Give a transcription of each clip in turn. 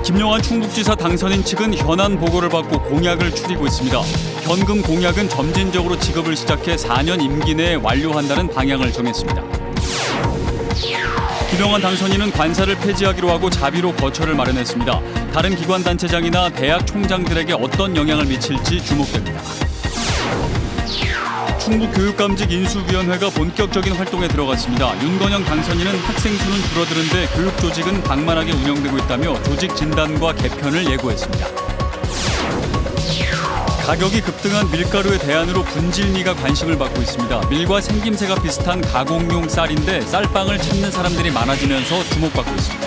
김영환 충북지사 당선인 측은 현안 보고를 받고 공약을 추리고 있습니다. 현금 공약은 점진적으로 지급을 시작해 4년 임기 내에 완료한다는 방향을 정했습니다. 김영환 당선인은 관사를 폐지하기로 하고 자비로 거처를 마련했습니다. 다른 기관 단체장이나 대학 총장들에게 어떤 영향을 미칠지 주목됩니다. 충북교육감직 인수위원회가 본격적인 활동에 들어갔습니다. 윤건영 당선인은 학생 수는 줄어드는데 교육 조직은 방만하게 운영되고 있다며 조직 진단과 개편을 예고했습니다. 가격이 급등한 밀가루의 대안으로 분질미가 관심을 받고 있습니다. 밀과 생김새가 비슷한 가공용 쌀인데 쌀빵을 찾는 사람들이 많아지면서 주목받고 있습니다.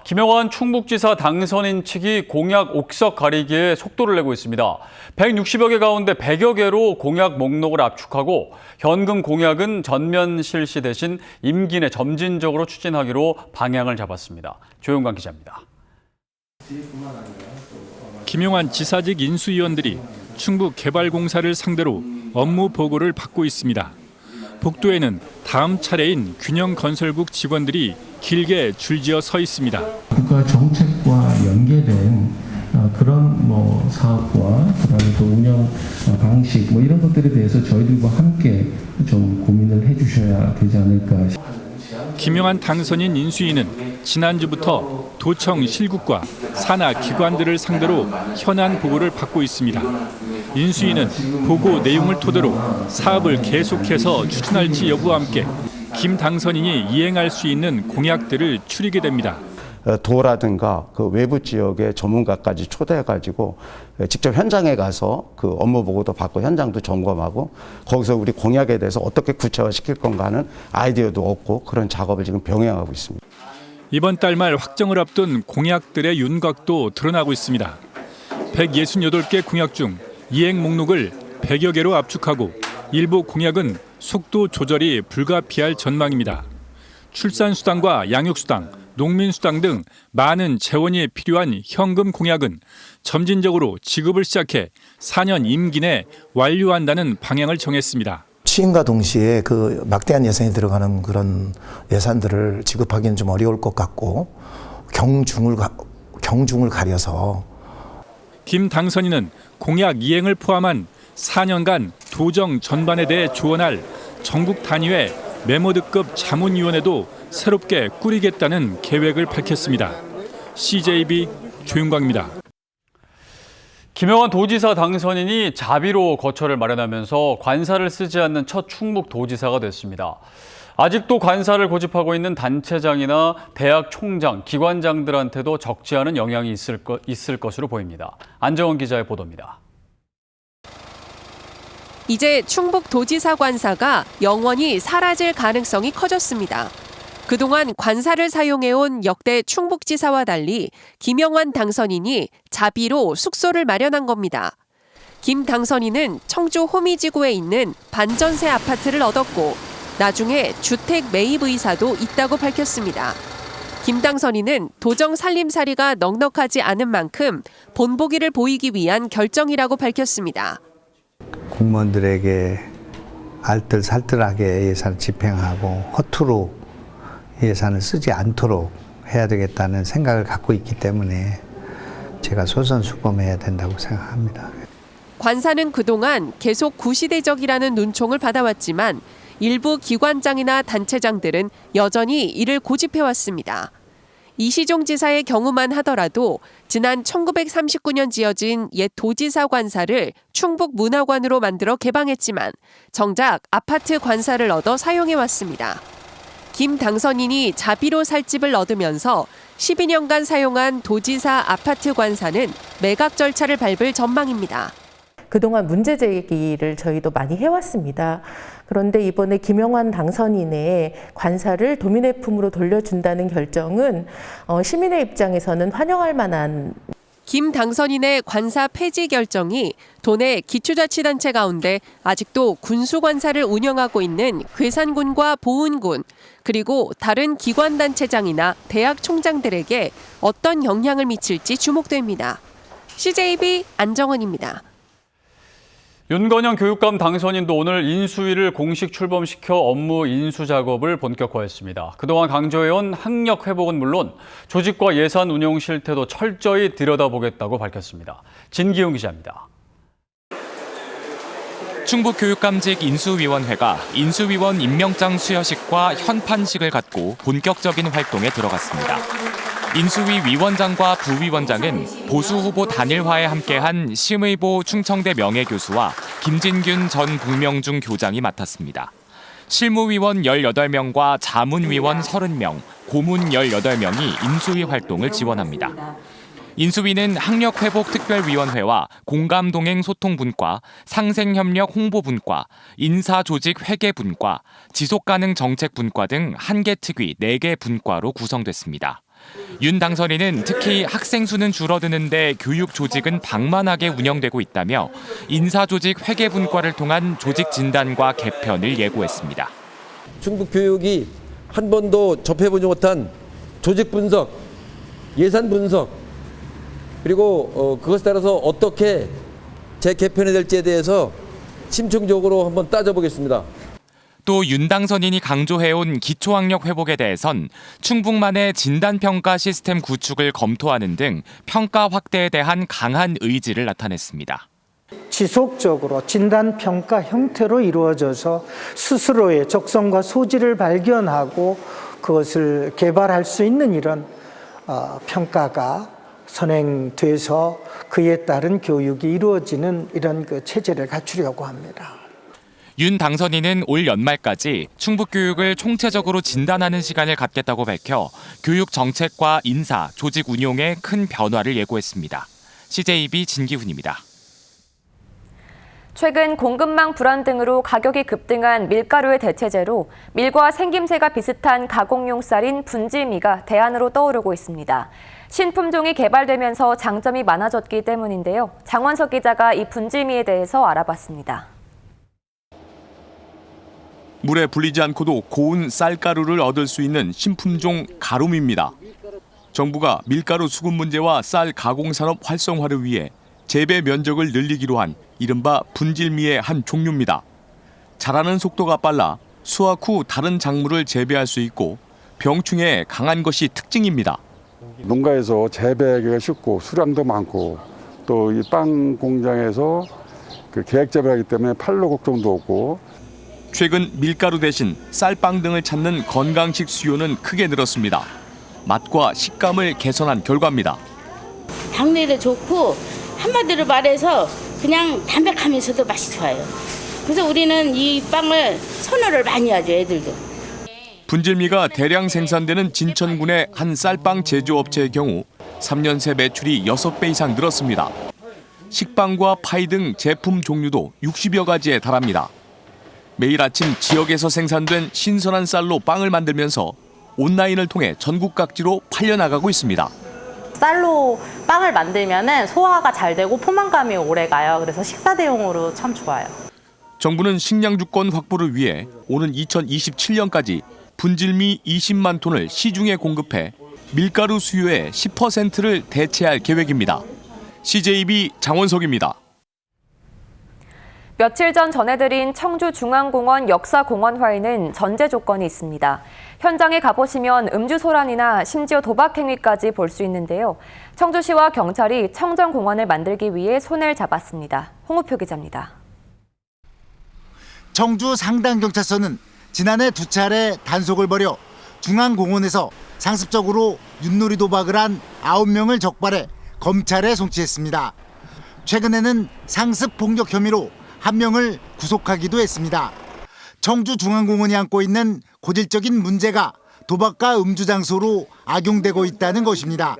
김영환 충북지사 당선인 측이 공약 옥석 가리기에 속도를 내고 있습니다. 160여 개 가운데 100여 개로 공약 목록을 압축하고 현금 공약은 전면 실시 대신 임기 내 점진적으로 추진하기로 방향을 잡았습니다. 조용관 기자입니다. 김영환 지사직 인수위원들이 충북개발공사를 상대로 업무 보고를 받고 있습니다. 복도에는 다음 차례인 균형건설국 직원들이 길게 줄지어 서 있습니다. 국가 정책과 연계된 그런 사업과 그다음에 또 운영 방식 이런 것들에 대해서 저희들과 함께 좀 고민을 해주셔야 되지 않을까. 김영환 당선인 인수위는 지난주부터 도청 실국과 산하 기관들을 상대로 현안 보고를 받고 있습니다. 인수위는 보고 내용을 토대로 사업을 계속해서 추진할지 여부와 함께 김 당선인이 이행할 수 있는 공약들을 추리게 됩니다. 도라든가 그 외부 지역의 전문가까지 초대해가지고 직접 현장에 가서 그 업무 보고도 받고 현장도 점검하고 거기서 우리 공약에 대해서 어떻게 구체화시킬 건가 하는 아이디어도 얻고 그런 작업을 지금 병행하고 있습니다. 이번 달 말 확정을 앞둔 공약들의 윤곽도 드러나고 있습니다. 168개 공약 중 이행 목록을 100여 개로 압축하고 일부 공약은 속도 조절이 불가피할 전망입니다. 출산수당과 양육수당, 농민수당 등 많은 재원이 필요한 현금 공약은 점진적으로 지급을 시작해 4년 임기 내 완료한다는 방향을 정했습니다. 취임과 동시에 그 막대한 예산이 들어가는 그런 예산들을 지급하기는 좀 어려울 것 같고 경중을 가려서 김 당선인은 공약 이행을 포함한 4년간 도정 전반에 대해 조언할 전국 단위의 메모드급 자문위원회도 새롭게 꾸리겠다는 계획을 밝혔습니다. CJB 조윤광입니다. 김영환 도지사 당선인이 자비로 거처를 마련하면서 관사를 쓰지 않는 첫 충북도지사가 됐습니다. 아직도 관사를 고집하고 있는 단체장이나 대학 총장, 기관장들한테도 적지 않은 영향이 있을 것으로 보입니다. 안정원 기자의 보도입니다. 이제 충북도지사 관사가 영원히 사라질 가능성이 커졌습니다. 그동안 관사를 사용해온 역대 충북지사와 달리 김영환 당선인이 자비로 숙소를 마련한 겁니다. 김 당선인은 청주 호미지구에 있는 반전세 아파트를 얻었고 나중에 주택 매입 의사도 있다고 밝혔습니다. 김 당선인은 도정 살림살이가 넉넉하지 않은 만큼 본보기를 보이기 위한 결정이라고 밝혔습니다. 공무원들에게 알뜰살뜰하게 예산을 집행하고 허투루 예산을 쓰지 않도록 해야 되겠다는 생각을 갖고 있기 때문에 제가 솔선수범해야 된다고 생각합니다. 관사는 그동안 계속 구시대적이라는 눈총을 받아왔지만 일부 기관장이나 단체장들은 여전히 이를 고집해왔습니다. 이시종 지사의 경우만 하더라도 지난 1939년 지어진 옛 도지사 관사를 충북문화관으로 만들어 개방했지만 정작 아파트 관사를 얻어 사용해왔습니다. 김 당선인이 자비로 살 집을 얻으면서 12년간 사용한 도지사 아파트 관사는 매각 절차를 밟을 전망입니다. 그동안 문제 제기를 저희도 많이 해왔습니다. 그런데 이번에 김영환 당선인의 관사를 도민의품으로 돌려준다는 결정은 시민의 입장에서는 환영할 만한. 김 당선인의 관사 폐지 결정이 도내 기초자치단체 가운데 아직도 군수관사를 운영하고 있는 괴산군과 보은군 그리고 다른 기관단체장이나 대학 총장들에게 어떤 영향을 미칠지 주목됩니다. CJB 안정원입니다. 윤건영 교육감 당선인도 오늘 인수위를 공식 출범시켜 업무 인수 작업을 본격화했습니다. 그동안 강조해온 학력 회복은 물론 조직과 예산 운영 실태도 철저히 들여다보겠다고 밝혔습니다. 진기훈 기자입니다. 충북교육감직 인수위원회가 인수위원 임명장 수여식과 현판식을 갖고 본격적인 활동에 들어갔습니다. 인수위 위원장과 부위원장은 보수 후보 단일화에 함께한 심의보 충청대 명예교수와 김진균 전 북명중 교장이 맡았습니다. 실무위원 18명과 자문위원 30명, 고문 18명이 인수위 활동을 지원합니다. 인수위는 학력회복특별위원회와 공감동행소통분과, 상생협력 홍보분과, 인사조직회계분과, 지속가능정책분과 등 1개 특위 4개 분과로 구성됐습니다. 윤 당선인은 특히 학생 수는 줄어드는데 교육 조직은 방만하게 운영되고 있다며 인사조직 회계분과를 통한 조직 진단과 개편을 예고했습니다. 충북 교육이 한 번도 접해보지 못한 조직 분석, 예산 분석, 그리고 그것에 따라서 어떻게 재개편이 될지에 대해서 심층적으로 한번 따져보겠습니다. 또 윤 당선인이 강조해온 기초학력 회복에 대해선 충북만의 진단평가 시스템 구축을 검토하는 등 평가 확대에 대한 강한 의지를 나타냈습니다. 지속적으로 진단평가 형태로 이루어져서 스스로의 적성과 소질을 발견하고 그것을 개발할 수 있는 이런 평가가 선행돼서 그에 따른 교육이 이루어지는 이런 그 체제를 갖추려고 합니다. 윤 당선인은 올 연말까지 충북교육을 총체적으로 진단하는 시간을 갖겠다고 밝혀 교육 정책과 인사, 조직 운용에 큰 변화를 예고했습니다. CJB 진기훈입니다. 최근 공급망 불안 등으로 가격이 급등한 밀가루의 대체제로 밀과 생김새가 비슷한 가공용 쌀인 분질미가 대안으로 떠오르고 있습니다. 신품종이 개발되면서 장점이 많아졌기 때문인데요. 장원석 기자가 이 분질미에 대해서 알아봤습니다. 물에 불리지 않고도 고운 쌀가루를 얻을 수 있는 신품종 가lum입니다. 정부가 밀가루 수급 문제와 쌀 가공산업 활성화를 위해 재배 면적을 늘리기로 한 이른바 분질미의 한 종류입니다. 자라는 속도가 빨라 수확 후 다른 작물을 재배할 수 있고 병충해에 강한 것이 특징입니다. 농가에서 재배하기가 쉽고 수량도 많고 또 이 빵 공장에서 계획 재배하기 때문에 판로 걱정도 없고 최근 밀가루 대신 쌀빵 등을 찾는 건강식 수요는 크게 늘었습니다. 맛과 식감을 개선한 결과입니다. 당뇨에도 좋고 한마디로 말해서 그냥 담백하면서도 맛이 좋아요. 그래서 우리는 이 빵을 선호를 많이 하죠, 애들도. 분질미가 대량 생산되는 진천군의 한 쌀빵 제조업체의 경우 3년 새 매출이 6배 이상 늘었습니다. 식빵과 파이 등 제품 종류도 60여 가지에 달합니다. 매일 아침 지역에서 생산된 신선한 쌀로 빵을 만들면서 온라인을 통해 전국 각지로 팔려나가고 있습니다. 쌀로 빵을 만들면 소화가 잘 되고 포만감이 오래 가요. 그래서 식사 대용으로 참 좋아요. 정부는 식량 주권 확보를 위해 오는 2027년까지 분질미 20만 톤을 시중에 공급해 밀가루 수요의 10%를 대체할 계획입니다. CJB 장원석입니다. 며칠 전 전해드린 청주중앙공원 역사공원화에는 전제 조건이 있습니다. 현장에 가보시면 음주소란이나 심지어 도박 행위까지 볼 수 있는데요. 청주시와 경찰이 청정공원을 만들기 위해 손을 잡았습니다. 홍우표 기자입니다. 청주 상당경찰서는 지난해 2차례 단속을 벌여 중앙공원에서 상습적으로 윷놀이 도박을 한 9명을 적발해 검찰에 송치했습니다. 최근에는 상습 폭력 혐의로 1명을 구속하기도 했습니다. 청주중앙공원이 안고 있는 고질적인 문제가 도박과 음주 장소로 악용되고 있다는 것입니다.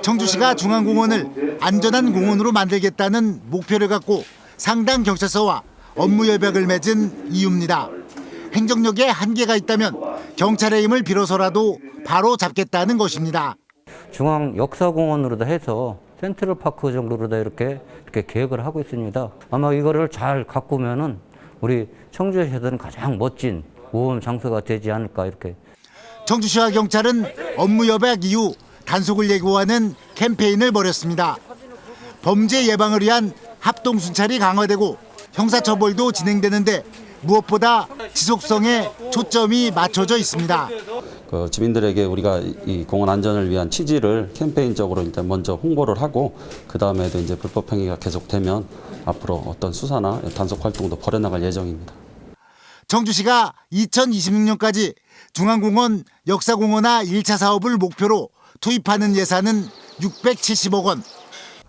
청주시가 중앙공원을 안전한 공원으로 만들겠다는 목표를 갖고 상당경찰서와 업무 협약을 맺은 이유입니다. 행정력에 한계가 있다면 경찰의 힘을 빌어서라도 바로 잡겠다는 것입니다. 중앙 역사공원으로도 해서 센트럴파크 정도로다 이렇게 계획을 하고 있습니다. 아마 이거를 잘 가꾸면은 우리 청주시에서는 가장 멋진 모험 장소가 되지 않을까 이렇게. 청주시와 경찰은 업무 협약 이후 단속을 예고하는 캠페인을 벌였습니다. 범죄 예방을 위한 합동 순찰이 강화되고 형사처벌도 진행되는데 무엇보다 지속성에 초점이 맞춰져 있습니다. 그 주민들에게 우리가 이 공원 안전을 위한 취지를 캠페인적으로 일단 먼저 홍보를 하고 그 다음에도 이제 불법 행위가 계속되면 앞으로 어떤 수사나 단속 활동도 벌여나갈 예정입니다. 청주시가 2026년까지 중앙공원, 역사공원화 1차 사업을 목표로 투입하는 예산은 670억 원.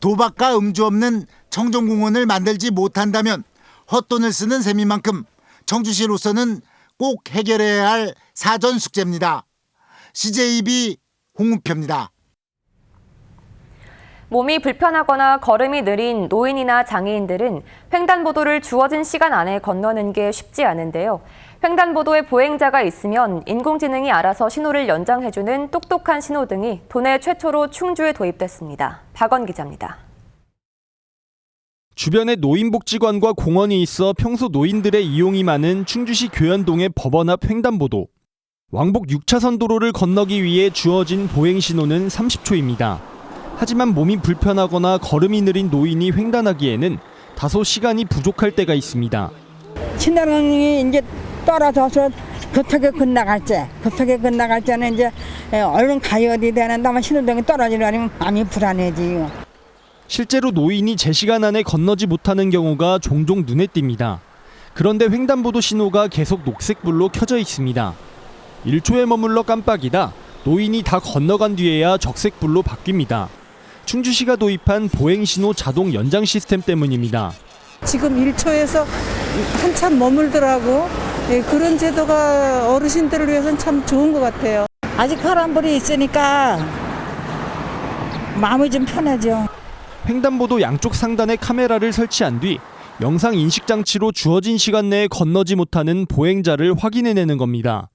도박과 음주 없는 청정공원을 만들지 못한다면 헛돈을 쓰는 셈인 만큼 청주시로서는 꼭 해결해야 할 사전 숙제입니다. CJB 홍우표입니다. 몸이 불편하거나 걸음이 느린 노인이나 장애인들은 횡단보도를 주어진 시간 안에 건너는 게 쉽지 않은데요. 횡단보도에 보행자가 있으면 인공지능이 알아서 신호를 연장해주는 똑똑한 신호등이 도내 최초로 충주에 도입됐습니다. 박원 기자입니다. 주변에 노인복지관과 공원이 있어 평소 노인들의 이용이 많은 충주시 교연동의 법원 앞 횡단보도. 왕복 6차선 도로를 건너기 위해 주어진 보행신호는 30초입니다. 하지만 몸이 불편하거나 걸음이 느린 노인이 횡단하기에는 다소 시간이 부족할 때가 있습니다. 신호등이 이제 떨어져서 급하게 건너갈 때는 이제 얼른 가야 되는데 신호등이 떨어지려면 마음이 불안해지요. 실제로 노인이 제 시간 안에 건너지 못하는 경우가 종종 눈에 띕니다. 그런데 횡단보도 신호가 계속 녹색불로 켜져 있습니다. 1초에 머물러 깜빡이다 노인이 다 건너간 뒤에야 적색불로 바뀝니다. 충주시가 도입한 보행신호 자동 연장 시스템 때문입니다. 지금 1초에서 한참 머물더라고. 그런 제도가 어르신들을 위해서는 참 좋은 것 같아요. 아직 파란불이 있으니까 마음이 좀 편하죠. 횡단보도 양쪽 상단에 카메라를 설치한 뒤 영상 인식 장치로 주어진 시간 내에 건너지 못하는 보행자를 확인해내는 겁니다.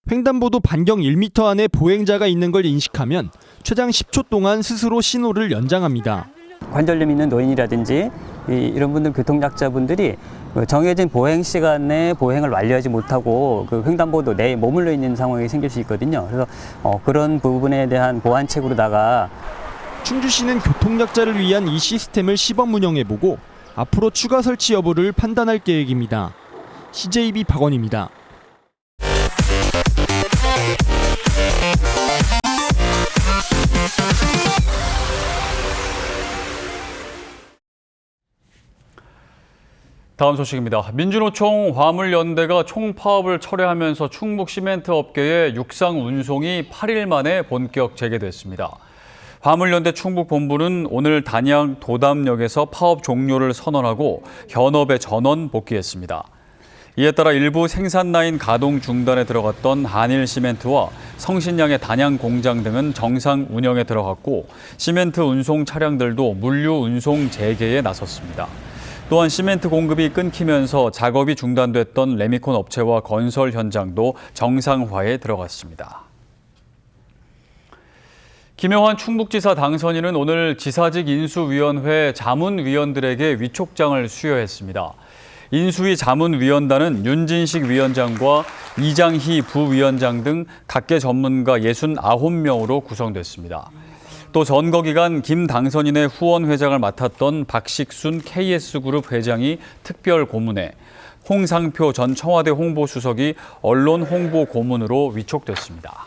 횡단보도 반경 1m 안에 보행자가 있는 걸 인식하면 최장 10초 동안 스스로 신호를 연장합니다. 관절염 있는 노인이라든지 이런 분들 교통약자분들이 정해진 보행 시간에 보행을 완료하지 못하고 그 횡단보도 내에 머물러 있는 상황이 생길 수 있거든요. 그래서 그런 부분에 대한 보완책으로다가 충주시는 교통약자를 위한 이 시스템을 시범 운영해보고 앞으로 추가 설치 여부를 판단할 계획입니다. CJB 박원입니다. 다음 소식입니다. 민주노총 화물연대가 총파업을 철회하면서 충북 시멘트 업계의 육상 운송이 8일 만에 본격 재개됐습니다. 화물연대 충북본부는 오늘 단양 도담역에서 파업 종료를 선언하고 현업에 전원 복귀했습니다. 이에 따라 일부 생산 라인 가동 중단에 들어갔던 한일시멘트와 성신양의 단양 공장 등은 정상 운영에 들어갔고 시멘트 운송 차량들도 물류 운송 재개에 나섰습니다. 또한 시멘트 공급이 끊기면서 작업이 중단됐던 레미콘 업체와 건설 현장도 정상화에 들어갔습니다. 김영환 충북지사 당선인은 오늘 지사직 인수위원회 자문위원들에게 위촉장을 수여했습니다. 인수위 자문위원단은 윤진식 위원장과 이장희 부위원장 등 각계 전문가 69명으로 구성됐습니다. 또 선거 기간 김 당선인의 후원 회장을 맡았던 박식순 KS그룹 회장이 특별 고문에 홍상표 전 청와대 홍보수석이 언론 홍보 고문으로 위촉됐습니다.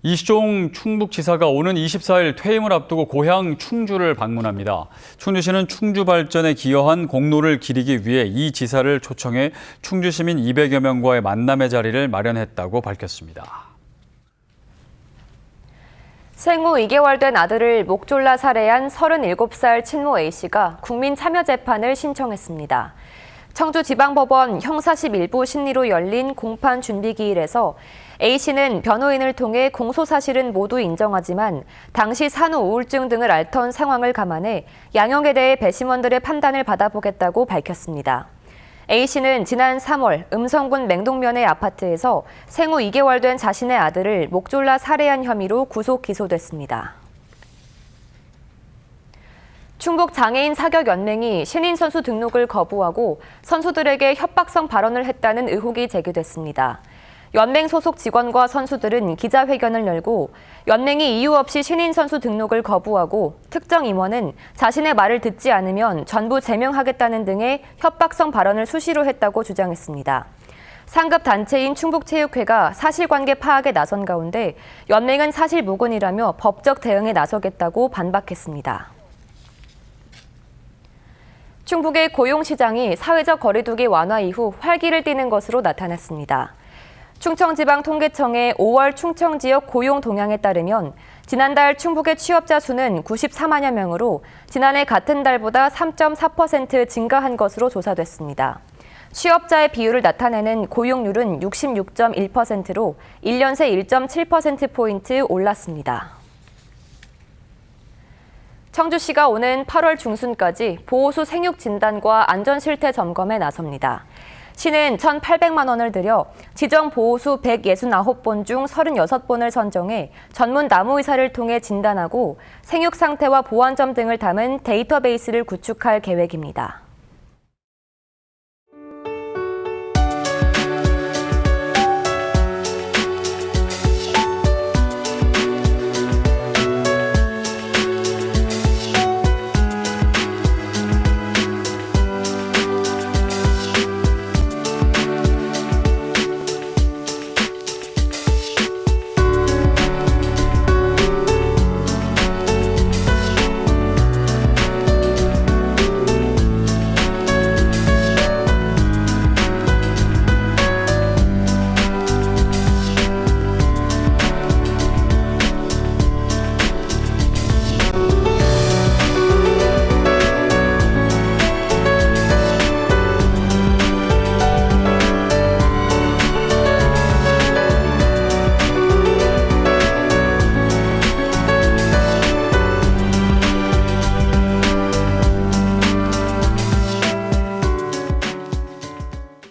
이시종 충북지사가 오는 24일 퇴임을 앞두고 고향 충주를 방문합니다. 충주시는 충주 발전에 기여한 공로를 기리기 위해 이 지사를 초청해 충주 시민 200여 명과의 만남의 자리를 마련했다고 밝혔습니다. 생후 2개월 된 아들을 목 졸라 살해한 37살 친모 A씨가 국민참여재판을 신청했습니다. 청주지방법원 형사심 1부 심리로 열린 공판 준비기일에서 A씨는 변호인을 통해 공소 사실은 모두 인정하지만 당시 산후 우울증 등을 앓던 상황을 감안해 양형에 대해 배심원들의 판단을 받아보겠다고 밝혔습니다. A씨는 지난 3월 음성군 맹동면의 아파트에서 생후 2개월 된 자신의 아들을 목 졸라 살해한 혐의로 구속 기소됐습니다. 충북장애인 사격연맹이 신인 선수 등록을 거부하고 선수들에게 협박성 발언을 했다는 의혹이 제기됐습니다. 연맹 소속 직원과 선수들은 기자회견을 열고 연맹이 이유 없이 신인 선수 등록을 거부하고 특정 임원은 자신의 말을 듣지 않으면 전부 제명하겠다는 등의 협박성 발언을 수시로 했다고 주장했습니다. 상급 단체인 충북체육회가 사실관계 파악에 나선 가운데 연맹은 사실무근이라며 법적 대응에 나서겠다고 반박했습니다. 충북의 고용시장이 사회적 거리두기 완화 이후 활기를 띠는 것으로 나타났습니다. 충청지방통계청의 5월 충청지역 고용 동향에 따르면 지난달 충북의 취업자 수는 94만여 명으로 지난해 같은 달보다 3.4% 증가한 것으로 조사됐습니다. 취업자의 비율을 나타내는 고용률은 66.1%로 1년 새 1.7%포인트 올랐습니다. 청주시가 오는 8월 중순까지 보호수 생육 진단과 안전실태 점검에 나섭니다. 시는 1,800만 원을 들여 지정 보호수 169본 중 36본을 선정해 전문 나무의사를 통해 진단하고 생육 상태와 보완점 등을 담은 데이터베이스를 구축할 계획입니다.